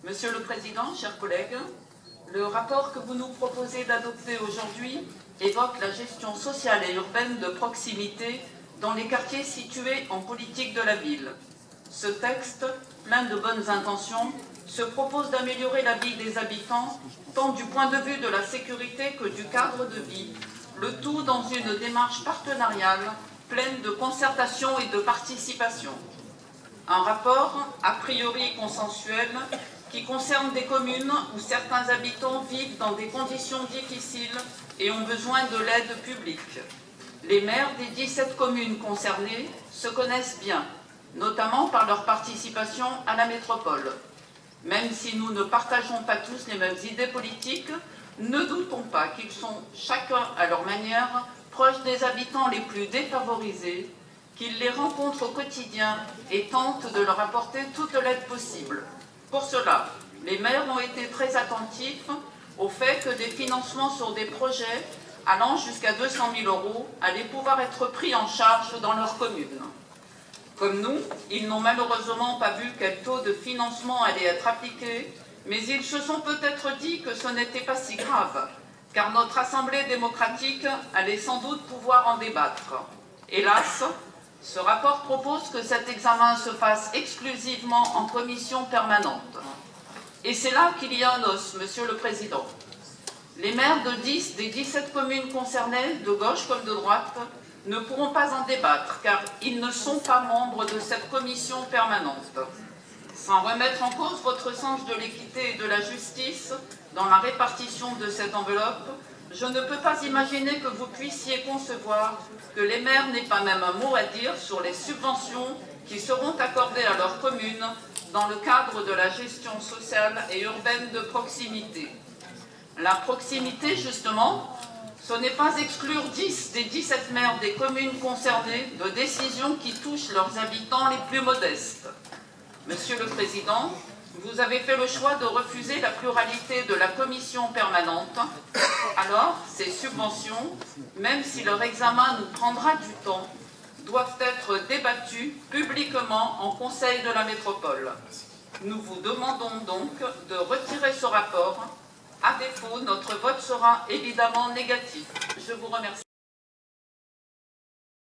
Monsieur le Président, chers collègues, le rapport que vous nous proposez d'adopter aujourd'hui évoque la gestion sociale et urbaine de proximité dans les quartiers situés en politique de la ville. Ce texte, plein de bonnes intentions, se propose d'améliorer la vie des habitants, tant du point de vue de la sécurité que du cadre de vie, le tout dans une démarche partenariale pleine de concertation et de participation. Un rapport a priori consensuel qui concerne des communes où certains habitants vivent dans des conditions difficiles et ont besoin de l'aide publique. Les maires des 17 communes concernées se connaissent bien, notamment par leur participation à la métropole. Même si nous ne partageons pas tous les mêmes idées politiques, ne doutons pas qu'ils sont chacun à leur manière proches des habitants les plus défavorisés, qu'ils les rencontrent au quotidien et tentent de leur apporter toute l'aide possible. Pour cela, les maires ont été très attentifs au fait que des financements sur des projets allant jusqu'à 200 000 € allaient pouvoir être pris en charge dans leur commune. Comme nous, ils n'ont malheureusement pas vu quel taux de financement allait être appliqué, mais ils se sont peut-être dit que ce n'était pas si grave, car notre Assemblée démocratique allait sans doute pouvoir en débattre. Hélas, ce rapport propose que cet examen se fasse exclusivement en commission permanente. Et c'est là qu'il y a un os, Monsieur le Président. Les maires de 10 des 17 communes concernées, de gauche comme de droite, ne pourront pas en débattre, car ils ne sont pas membres de cette commission permanente. Sans remettre en cause votre sens de l'équité et de la justice dans la répartition de cette enveloppe, je ne peux pas imaginer que vous puissiez concevoir que les maires n'aient pas même un mot à dire sur les subventions qui seront accordées à leur commune dans le cadre de la gestion sociale et urbaine de proximité. La proximité, justement, ce n'est pas exclure 10 des 17 maires des communes concernées de décisions qui touchent leurs habitants les plus modestes. Monsieur le Président, vous avez fait le choix de refuser la pluralité de la commission permanente. Alors, ces subventions, même si leur examen nous prendra du temps, doivent être débattues publiquement en Conseil de la métropole. Nous vous demandons donc de retirer ce rapport. À défaut, notre vote sera évidemment négatif. Je vous remercie.